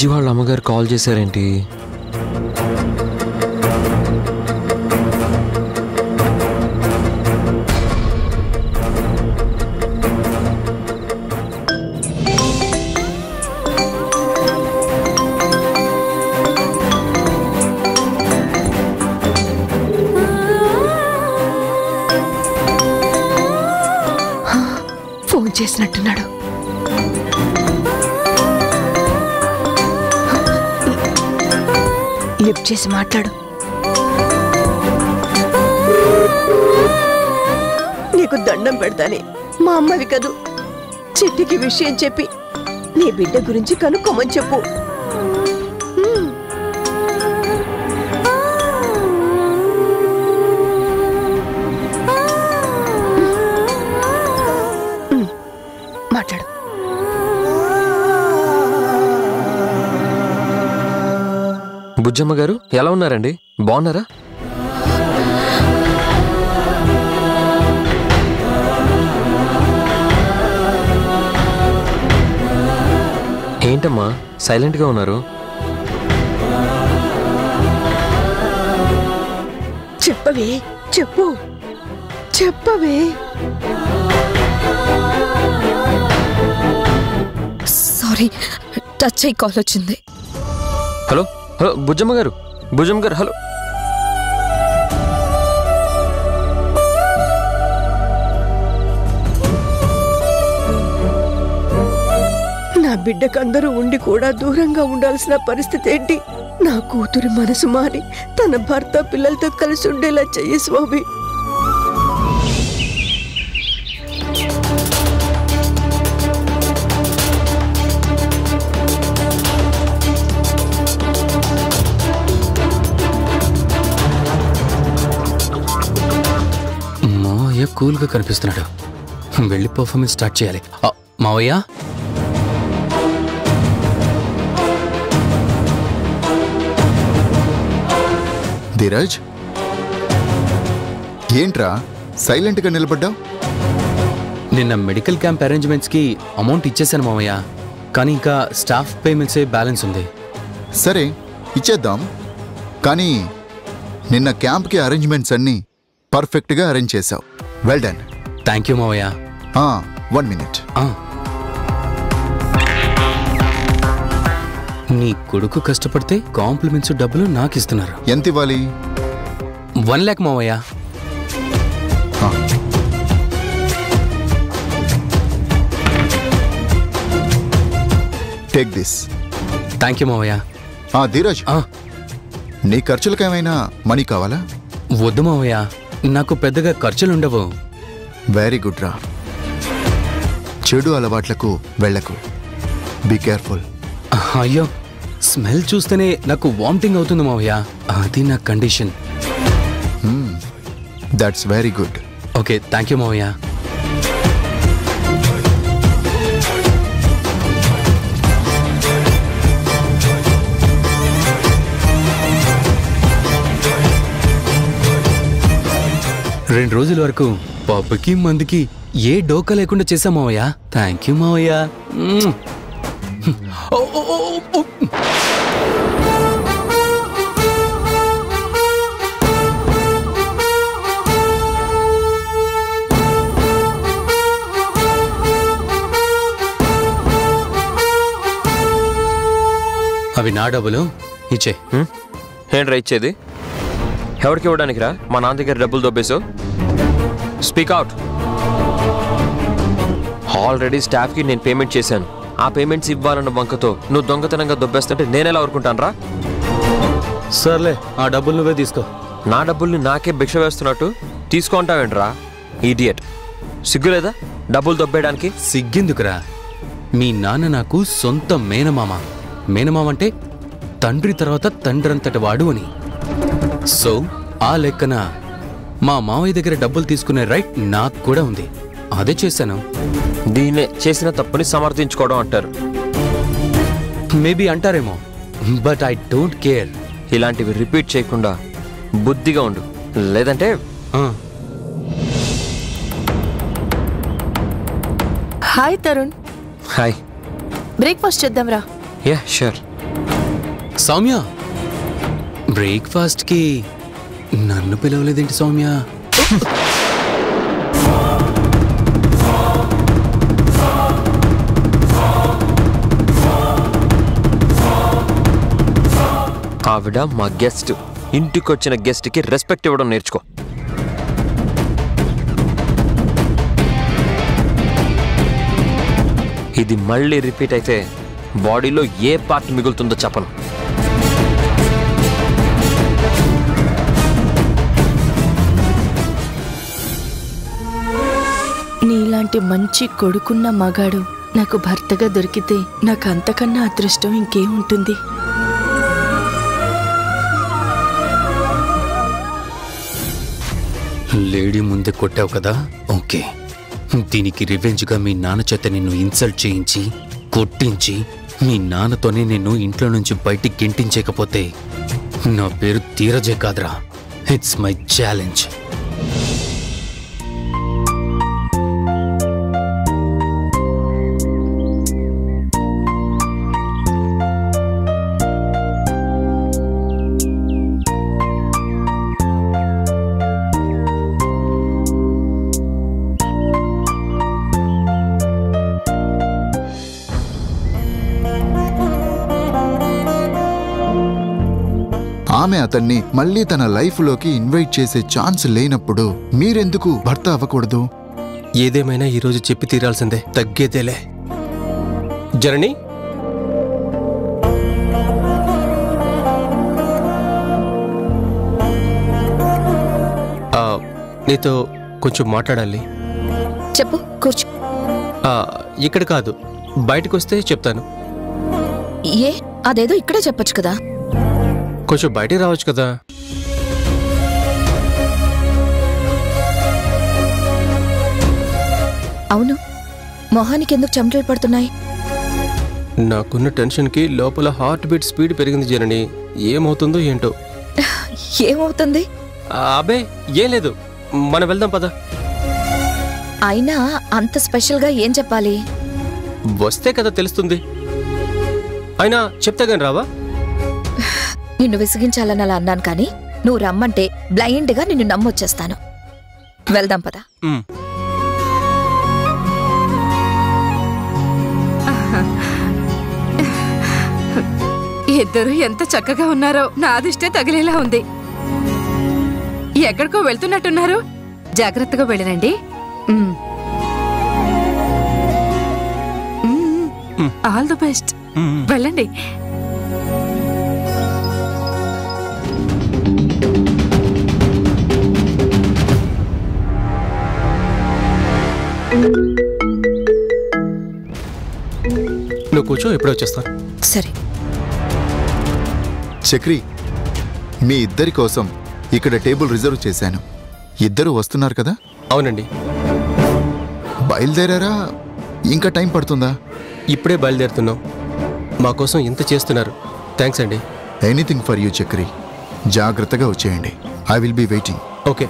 బుజ్జి వాళ్ళ అమ్మగారు call చేశారేంటి? Phone చేసినట్టున్నాడు. Lift చేసి మాట్లాడు. నీకు దండం పెడతానే, మా అమ్మవి కదూ. చిట్టికి విషయం చెప్పి నీ బిడ్డ గురించి కనుక్కోమని చెప్పు. మాట్లాడు. బుజ్జమ్మ గారు ఎలా ఉన్నారండి? బాగున్నారా? ఏంటమ్మా సైలెంట్గా ఉన్నారు? చెప్పవే, చెప్పు, చెప్పవే. సారీ, టచ్ అయ్యి కాల్ వచ్చింది. హలో హలో బుజ్జమ్మ గారు, బుజ్జమ్మ గారు, హలో. నా బిడ్డకందరూ ఉండి కూడా దూరంగా ఉండాల్సిన పరిస్థితి ఏంటి? నా కూతురి మనసు మారి తన భర్త పిల్లలతో కలిసి ఉండేలా చెయ్యి స్వామి. మావయ్య కూల్గా కనిపిస్తున్నాడు. వెళ్ళి పర్ఫార్మెన్స్ స్టార్ట్ చేయాలి. మావయ్య, ధీరజ్, ఏంట్రా సైలెంట్గా నిలబడ్డావు? నిన్న మెడికల్ క్యాంప్ అరేంజ్మెంట్స్కి అమౌంట్ ఇచ్చేసాను మావయ్య. కానీ ఇంకా స్టాఫ్ పేమెంట్సే బ్యాలెన్స్ ఉంది. సరే ఇచ్చేద్దాం, కానీ నిన్న క్యాంప్కి అరేంజ్మెంట్స్ అన్నీ పర్ఫెక్ట్గా అరేంజ్ చేశావు. Well done. థ్యాంక్ యూ మావయ్య. 1 minute. నీ కొడుకు కష్టపడితే కాంప్లిమెంట్స్ డబ్బులు నాకు ఇస్తున్నారు. ఎంత ఇవ్వాలి? 1 lakh మావయ్య. Take this. థ్యాంక్ యూ మావయ్య. ధీరజ్, నీ ఖర్చులకు ఏమైనా మనీ కావాలా? వద్దు మావయ్య, నాకు పెద్దగా ఖర్చులుండవు. వెరీ గుడ్ రా. చెడు అలవాట్లకు వెళ్ళకు. Be careful. అయ్యో, స్మెల్ చూస్తేనే నాకు వామిటింగ్ అవుతుంది మావయ్య. అది నా condition. That's very good. Okay, thank you మావయ్య. రెండు రోజుల వరకు పప్పుకి మందుకి ఏ డోకా లేకుండా చేశాం మావయ్య. థ్యాంక్ యూ మావయ్య. అవి నా డబ్బులు, ఇచ్చే. ఏంట్రా ఇచ్చేది? ఎవరికి ఇవ్వడానికి రా? మా నాన్న దగ్గర డబ్బులు దొబ్బేసావు. Speak out. ఆల్రెడీ స్టాఫ్కి నేను పేమెంట్ చేశాను. ఆ పేమెంట్స్ ఇవ్వాలన్న వంకతో నువ్వు దొంగతనంగా దొబ్బేస్తుంటే నేనెలా ఊరుకుంటాను రా? సర్లే, ఆ డబ్బులు నువ్వే తీసుకో. నా డబ్బుల్ని నాకే భిక్ష వేస్తున్నట్టు తీసుకుంటావేంట్రా ఈడియట్? సిగ్గులేదా డబ్బులు దొబ్బేయడానికి? సిగ్గెందుకురా? మీ నాన్న నాకు సొంత మేనమామ. మేనమామ అంటే తండ్రి తర్వాత తండ్రంతటి వాడు అని. సో ఆ లెక్కన మా మావయ్య దగ్గర డబ్బులు తీసుకునే రైట్ నాకు కూడా ఉంది. అదే చేశాను. దీన్నే చేసిన తప్పుని సమర్థించుకోవడం అంటారు. మేబీ అంటారేమో, బట్ ఐ డోంట్ కేర్. ఇలాంటివి రిపీట్ చేయకుండా బుద్ధిగా ఉండు, లేదంటే. హాయ్ తరుణ్. హాయ్. బ్రేక్ఫాస్ట్ చేద్దాంరా. Yeah sure. సౌమ్య, బ్రేక్ఫాస్ట్కి నన్ను పిలవలేదేంటి సౌమ్య? ఆవిడ మా గెస్ట్. ఇంటికొచ్చిన గెస్ట్కి రెస్పెక్ట్ ఇవ్వడం నేర్చుకో. ఇది మళ్ళీ రిపీట్ అయితే బాడీలో ఏ పార్ట్ మిగులుతుందో చెప్పను. నీలాంటి మంచి కొడుకున్న మగాడు నాకు భర్తగా దొరికితే నాకు అంతకన్నా అదృష్టం ఇంకేముంటుంది. లేడీ ముందే కొట్టావు కదా, ఓకే. దీనికి రివెంజ్గా మీ నాన్న చేత నిన్ను ఇన్సల్ట్ చేయించి కొట్టించి మీ నాన్నతోనే నిన్ను ఇంట్లో నుంచి బయటికి గెంటించకపోతే నా పేరు తీరజే కాదురా. It's my challenge. ఆమె అతన్ని మళ్ళీ తన లైఫ్లోకి ఇన్వైట్ చేసే ఛాన్స్ లేనప్పుడు మీరెందుకు భర్త అవ్వకూడదు? ఏదేమైనా ఈరోజు చెప్పి తీరాల్సిందే, తగ్గేదేలే. జరణి, నీతో కొంచెం మాట్లాడాలి. చెప్పు, కూర్చో. ఇక్కడ కాదు, బయటకు వస్తే చెప్తాను. ఏ, అదేదో ఇక్కడే చెప్పొచ్చు కదా. కొంచెం బయటికి రావచ్చు కదా. అవును, మొహానికి ఎందుకు చెమటలు పడుతున్నాయి? నాకున్న టెన్షన్కి లోపల హార్ట్ బీట్ స్పీడ్ పెరిగింది జరణి. ఏమవుతుందో ఏంటో. ఏమవుతుంది? అబే ఏం లేదు, మనం వెళ్దాం పద. అయినా అంత స్పెషల్గా ఏం చెప్పాలి? వస్తే కదా తెలుస్తుంది. అయినా చెప్తా గాని రావా? నిన్ను విసిగించాలని అలా అన్నాను, కానీ నువ్వు రమ్మంటే బ్లైండ్గా నిన్ను నమ్మొచ్చేస్తాను. వెళ్దాం పద. ఇద్దరు ఎంత చక్కగా ఉన్నారో, నా దిష్టే తగిలేలా ఉంది. ఎక్కడికో వెళ్తున్నట్టున్నారు, జాగ్రత్తగా వెళ్ళనండి. All the best. వెళ్ళండి. నువ్వు కూర్చో, ఎప్పుడో వచ్చేస్తాను. సరే. చక్రి, మీ ఇద్దరి కోసం ఇక్కడ టేబుల్ రిజర్వ్ చేశాను. ఇద్దరు వస్తున్నారు కదా? అవునండి. బయలుదేరారా? ఇంకా టైం పడుతుందా? ఇప్పుడే బయలుదేరుతున్నాం. మా కోసం ఇంత చేస్తున్నారు. థ్యాంక్స్ అండి. Anything for you Chakri. జాగ్రత్తగా వచ్చేయండి. I will be waiting. Okay.